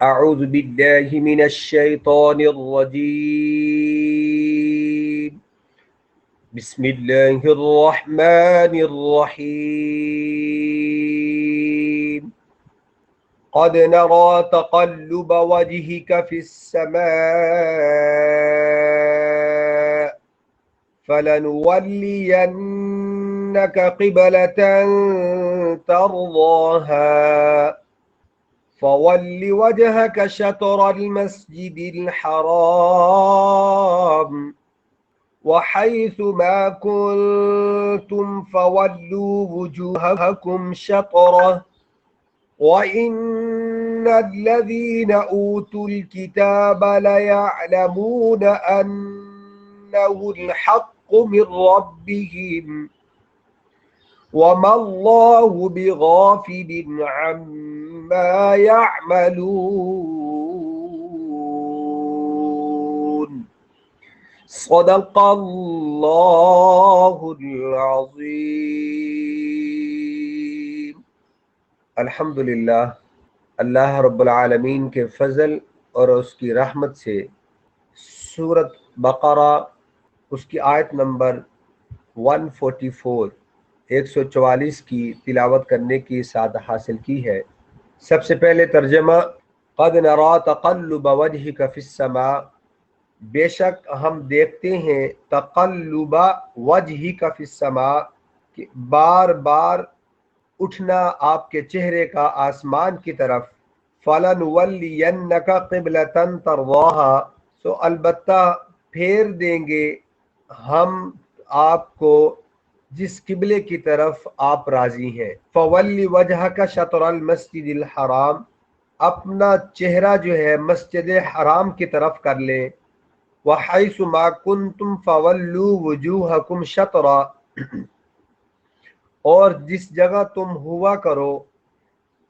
أعوذ بالله من الشيطان الرجيم بسم الله الرحمن الرحيم قد نرى تقلب وجهك في السماء فلنولينك قبلة ترضاها فول وجهك شطر المسجد الحرام وحيث ما كنتم فولوا وجوهكم شطره وإن الذين أوتوا الكتاب ليعلمون أنه الحق من ربهم وما الله بغافل عما يعملون صدق الله العظیم۔ الحمدللہ، اللہ رب العالمین کے فضل اور اس کی رحمت سے سورۃ بقرہ اس کی آیت نمبر 144 کی تلاوت کرنے کی سعادت حاصل کی ہے۔ سب سے پہلے ترجمہ، قد نرى تقلب وجهك في السماء، بے شک ہم دیکھتے ہیں تقلب وجهك في السماء، کہ بار بار اٹھنا آپ کے چہرے کا آسمان کی طرف، فَلَنُوَلِّيَنَّكَ قِبْلَةً تَرْضَاهَا، سو البتہ پھیر دیں گے ہم آپ کو جس قبلے کی طرف آپ راضی ہیں۔ فَوَلِّ وَجْهَكَ شَطْرَ الْمَسْجِدِ الْحَرَامِ، اپنا چہرہ جو ہے مسجد حرام کی طرف کر لیں۔ وَحَيْثُ مَا كُنْتُمْ فَوَلُّوا وُجُوهَكُمْ شَطْرًا، اور جس جگہ تم ہوا کرو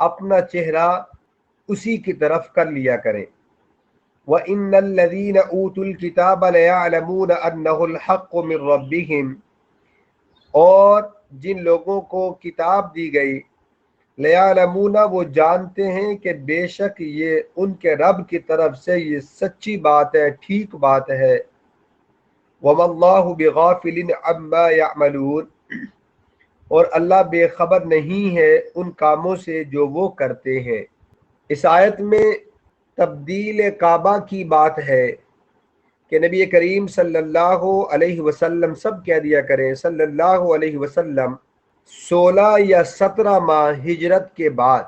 اپنا چہرہ اسی کی طرف کر لیا کریں۔ وَإِنَّ الَّذِينَ أُوتُوا الْكِتَابَ لَيَعْلَمُونَ أَنَّهُ الْحَقُّ مِنْ رَبِّهِمْ، اور جن لوگوں کو کتاب دی گئی، لَيَعْلَمُونَ، وہ جانتے ہیں کہ بے شک یہ ان کے رب کی طرف سے یہ سچی بات ہے، ٹھیک بات ہے۔ وَمَا اللَّهُ بِغَافِلٍ عَمَّا يَعْمَلُونَ، اور اللہ بے خبر نہیں ہے ان کاموں سے جو وہ کرتے ہیں۔ اس آیت میں تبدیل کعبہ کی بات ہے کہ نبی کریم صلی اللہ علیہ وسلم، سب کہہ دیا کریں صلی اللہ علیہ وسلم، 16 یا 17 ماہ ہجرت کے بعد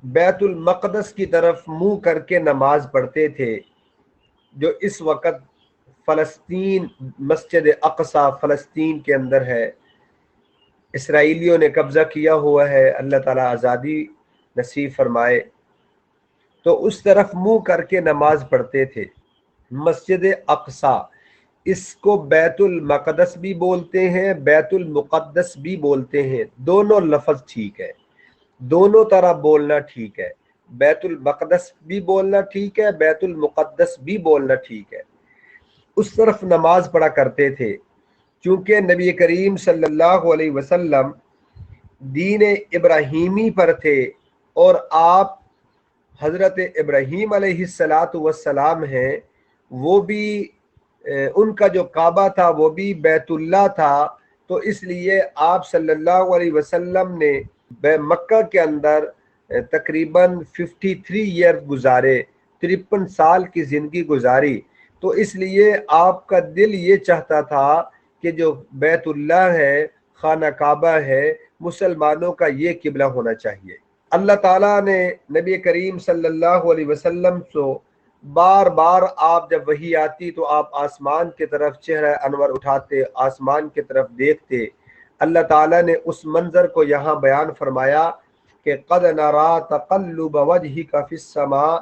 بیت المقدس کی طرف منہ کر کے نماز پڑھتے تھے، جو اس وقت فلسطین، مسجد اقصی فلسطین کے اندر ہے۔ اسرائیلیوں نے قبضہ کیا ہوا ہے، اللہ تعالیٰ آزادی نصیب فرمائے۔ تو اس طرف منہ کر کے نماز پڑھتے تھے، مسجد اقصی۔ اس کو بیت المقدس بھی بولتے ہیں، بیت المقدس بھی بولتے ہیں، دونوں لفظ ٹھیک ہے، دونوں طرح بولنا ٹھیک ہے، بیت المقدس بھی بولنا ٹھیک ہے، بیت المقدس بھی بولنا ٹھیک ہے۔ اس طرف نماز پڑھا کرتے تھے، چونکہ نبی کریم صلی اللہ علیہ وسلم دین ابراہیمی پر تھے، اور آپ حضرت ابراہیم علیہ السلام ہیں، وہ بھی ان کا جو کعبہ تھا وہ بھی بیت اللہ تھا، تو اس لیے آپ صلی اللہ علیہ وسلم نے مکہ کے اندر تقریباً 53 ایئر گزارے، 53 سال کی زندگی گزاری۔ تو اس لیے آپ کا دل یہ چاہتا تھا کہ جو بیت اللہ ہے، خانہ کعبہ ہے، مسلمانوں کا یہ قبلہ ہونا چاہیے۔ اللہ تعالیٰ نے نبی کریم صلی اللہ علیہ وسلم سے بار بار، آپ جب وحی آتی تو آپ آسمان کی طرف چہرہ انور اٹھاتے، آسمان کی طرف دیکھتے۔ اللہ تعالیٰ نے اس منظر کو یہاں بیان فرمایا کہ قد نرى تقلب وجهك في السماء،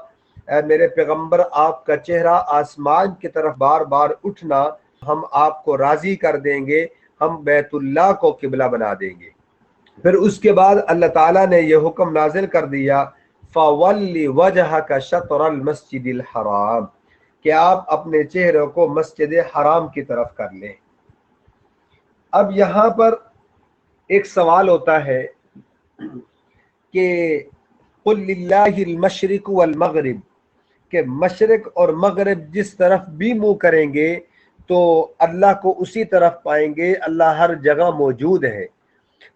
اے میرے پیغمبر آپ کا چہرہ آسمان کی طرف بار بار اٹھنا ہم آپ کو راضی کر دیں گے، ہم بیت اللہ کو قبلہ بنا دیں گے۔ پھر اس کے بعد اللہ تعالیٰ نے یہ حکم نازل کر دیا فَوَلِّ وَجْهَكَ شَطْرَ الْمَسْجِدِ الْحَرَامِ، کہ آپ اپنے چہرے کو مسجد حرام کی طرف کر لیں۔ اب یہاں پر ایک سوال ہوتا ہے کہ قل للہ المشرق والمغرب، کہ مشرق اور مغرب جس طرف بھی منہ کریں گے تو اللہ کو اسی طرف پائیں گے، اللہ ہر جگہ موجود ہے۔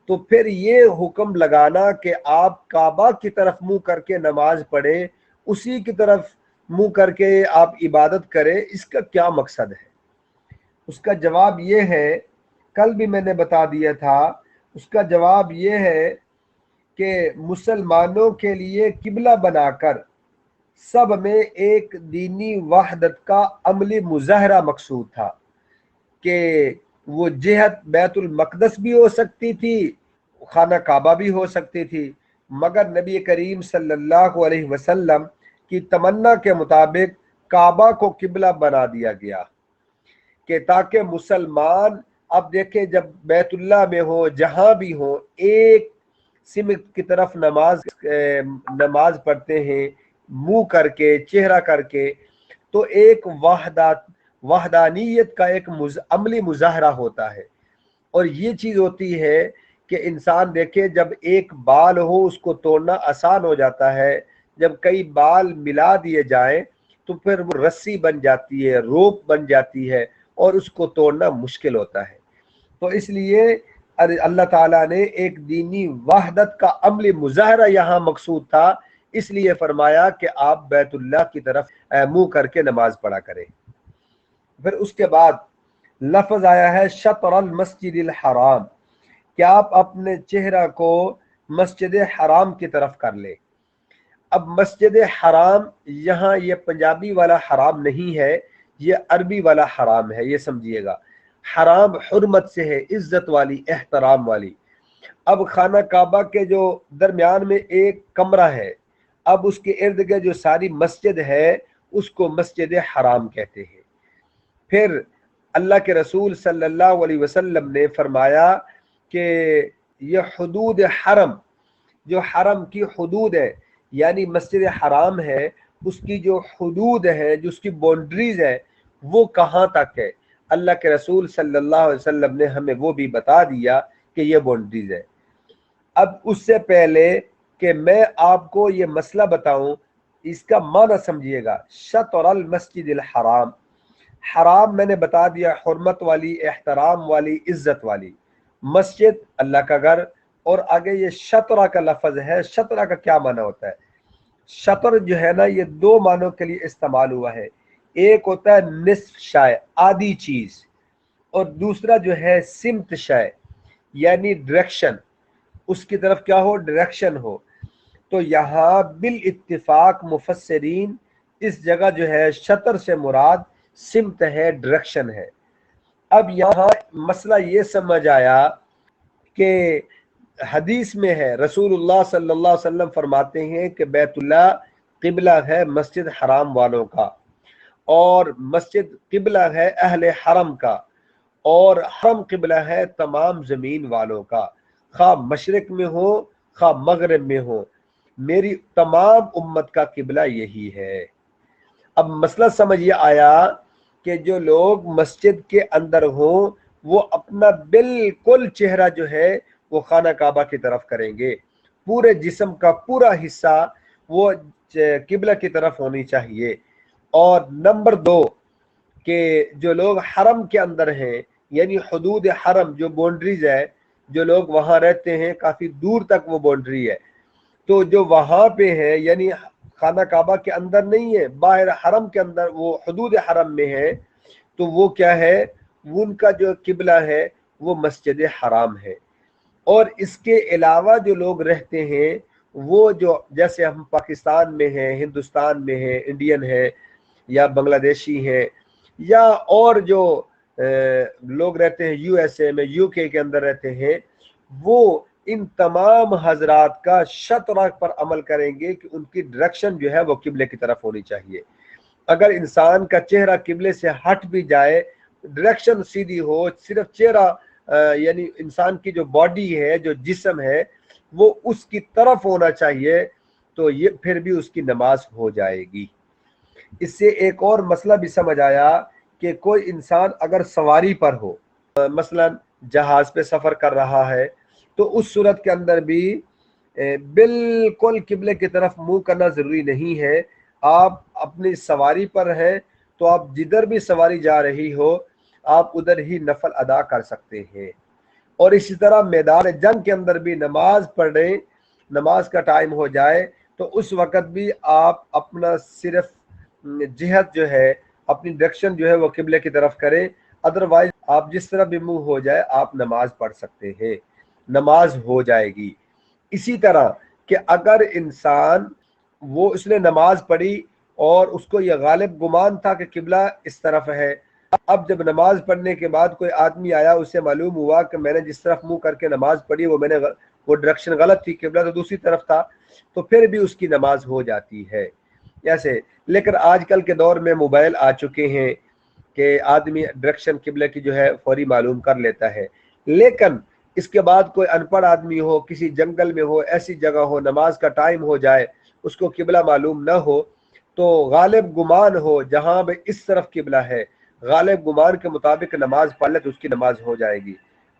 تو پھر یہ حکم لگانا کہ آپ کعبہ کی طرف منہ کر کے نماز پڑھیں، اسی کی طرف منہ کر کے آپ عبادت کریں، اس کا کیا مقصد ہے؟ اس کا جواب یہ ہے، کل بھی میں نے بتا دیا تھا، اس کا جواب یہ ہے کہ مسلمانوں کے لیے قبلہ بنا کر سب میں ایک دینی وحدت کا عملی مظاہرہ مقصود تھا، کہ وہ جہت بیت المقدس بھی ہو سکتی تھی، خانہ کعبہ بھی ہو سکتی تھی، مگر نبی کریم صلی اللہ علیہ وسلم کی تمنا کے مطابق کعبہ کو قبلہ بنا دیا گیا، کہ تاکہ مسلمان اب دیکھیں جب بیت اللہ میں ہو، جہاں بھی ہو، ایک سمت کی طرف نماز پڑھتے ہیں، منہ کر کے، چہرہ کر کے، تو ایک وحدانیت کا ایک عملی مظاہرہ ہوتا ہے۔ اور یہ چیز ہوتی ہے کہ انسان دیکھے جب ایک بال ہو اس کو توڑنا آسان ہو جاتا ہے، جب کئی بال ملا دیے جائیں تو پھر وہ رسی بن جاتی ہے، روپ بن جاتی ہے، اور اس کو توڑنا مشکل ہوتا ہے۔ تو اس لیے اللہ تعالیٰ نے ایک دینی وحدت کا عملی مظاہرہ یہاں مقصود تھا، اس لیے فرمایا کہ آپ بیت اللہ کی طرف منہ کر کے نماز پڑھا کریں۔ پھر اس کے بعد لفظ آیا ہے شطر المسجد الحرام، کہ آپ اپنے چہرہ کو مسجد حرام کی طرف کر لیں۔ اب مسجد حرام یہاں یہ پنجابی والا حرام نہیں ہے، یہ عربی والا حرام ہے، یہ سمجھیے گا۔ حرام حرمت سے ہے، عزت والی، احترام والی۔ اب خانہ کعبہ کے جو درمیان میں ایک کمرہ ہے، اب اس کے ارد گرد جو ساری مسجد ہے اس کو مسجد حرام کہتے ہیں۔ پھر اللہ کے رسول صلی اللہ علیہ وسلم نے فرمایا کہ یہ حدود حرم، جو حرم کی حدود ہے، یعنی مسجد حرام ہے، اس کی جو حدود ہے، جو اس کی باؤنڈریز ہے، وہ کہاں تک ہے؟ اللہ کے رسول صلی اللہ علیہ وسلم نے ہمیں وہ بھی بتا دیا کہ یہ باؤنڈریز ہے۔ اب اس سے پہلے کہ میں آپ کو یہ مسئلہ بتاؤں، اس کا معنی سمجھیے گا۔ شطر المسجد الحرام، حرام میں نے بتا دیا، حرمت والی، احترام والی، عزت والی مسجد، اللہ کا گھر۔ اور آگے یہ شطرہ کا لفظ ہے، شطرہ کا کیا معنی ہوتا ہے؟ شطر جو ہے نا یہ دو معنوں کے لیے استعمال ہوا ہے، ایک ہوتا ہے نصف شے، آدھی چیز، اور دوسرا جو ہے سمت شے، یعنی ڈائریکشن، اس کی طرف کیا ہو؟ ڈائریکشن ہو۔ تو یہاں بالاتفاق مفسرین اس جگہ جو ہے شطر سے مراد سمت ہے، ڈائریکشن ہے۔ اب یہاں مسئلہ یہ سمجھ آیا کہ حدیث میں ہے، رسول اللہ صلی اللہ علیہ وسلم فرماتے ہیں کہ بیت اللہ قبلہ ہے مسجد حرام والوں کا، اور مسجد قبلہ ہے اہل حرم کا، اور حرم قبلہ ہے تمام زمین والوں کا، خواہ مشرق میں ہو خواہ مغرب میں ہو، میری تمام امت کا قبلہ یہی ہے۔ اب مسئلہ سمجھ یہ آیا کہ جو لوگ مسجد کے اندر ہوں وہ اپنا بالکل چہرہ جو ہے وہ خانہ کعبہ کی طرف کریں گے، پورے جسم کا پورا حصہ وہ قبلہ کی طرف ہونی چاہیے۔ اور نمبر دو کہ جو لوگ حرم کے اندر ہیں، یعنی حدود حرم جو باؤنڈریز ہے، جو لوگ وہاں رہتے ہیں کافی دور تک وہ باؤنڈری ہے، تو جو وہاں پہ ہے یعنی خانہ کعبہ کے اندر نہیں ہے، باہر حرم کے اندر وہ حدود حرم میں ہے، تو وہ کیا ہے؟ ان کا جو قبلہ ہے وہ مسجد حرام ہے۔ اور اس کے علاوہ جو لوگ رہتے ہیں وہ جو جیسے ہم پاکستان میں ہیں، ہندوستان میں ہیں، انڈین ہیں یا بنگلہ دیشی ہیں، یا اور جو لوگ رہتے ہیں یو ایس اے میں، یو کے اندر رہتے ہیں، وہ ان تمام حضرات کا شطرہ پر عمل کریں گے کہ ان کی ڈائریکشن جو ہے وہ قبلے کی طرف ہونی چاہیے۔ اگر انسان کا چہرہ قبلے سے ہٹ بھی جائے، ڈائریکشن سیدھی ہو، صرف چہرہ یعنی انسان کی جو باڈی ہے، جو جسم ہے، وہ اس کی طرف ہونا چاہیے، تو یہ پھر بھی اس کی نماز ہو جائے گی۔ اس سے ایک اور مسئلہ بھی سمجھ آیا کہ کوئی انسان اگر سواری پر ہو، مثلا جہاز پہ سفر کر رہا ہے، تو اس صورت کے اندر بھی بالکل قبلے کی طرف منہ کرنا ضروری نہیں ہے۔ آپ اپنی سواری پر ہیں تو آپ جدھر بھی سواری جا رہی ہو آپ ادھر ہی نفل ادا کر سکتے ہیں۔ اور اسی طرح میدان جنگ کے اندر بھی نماز پڑھیں، نماز کا ٹائم ہو جائے تو اس وقت بھی آپ اپنا صرف جہت جو ہے، اپنی ڈائریکشن جو ہے وہ قبلے کی طرف کریں، ادروائز آپ جس طرح بھی منہ ہو جائے آپ نماز پڑھ سکتے ہیں، نماز ہو جائے گی۔ اسی طرح کہ اگر انسان اس نے نماز پڑھی اور اس کو یہ غالب گمان تھا کہ قبلہ اس طرف ہے، اب جب نماز پڑھنے کے بعد کوئی آدمی آیا، اسے معلوم ہوا کہ میں نے جس طرف منہ کر کے نماز پڑھی وہ وہ ڈائریکشن غلط تھی، قبلہ تو دوسری طرف تھا، تو پھر بھی اس کی نماز ہو جاتی ہے ایسے۔ لیکن آج کل کے دور میں موبائل آ چکے ہیں کہ آدمی ڈائریکشن قبلے کی جو ہے فوری معلوم کر لیتا ہے، لیکن اس کے بعد کوئی ان پڑھ آدمی ہو، کسی جنگل میں ہو، ایسی جگہ ہو، نماز کا ٹائم ہو جائے، اس کو قبلہ معلوم نہ ہو، تو غالب گمان ہو جہاں بھی اس طرف قبلہ ہے، غالب گمان کے مطابق نماز پڑھ لے تو اس کی نماز ہو جائے گی۔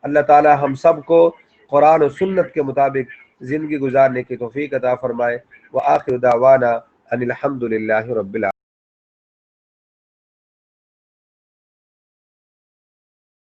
اللہ تعالی ہم سب کو قرآن و سنت کے مطابق زندگی گزارنے کی توفیق عطا فرمائے۔ وآخر دعوانا ان الحمد للہ رب العالمین۔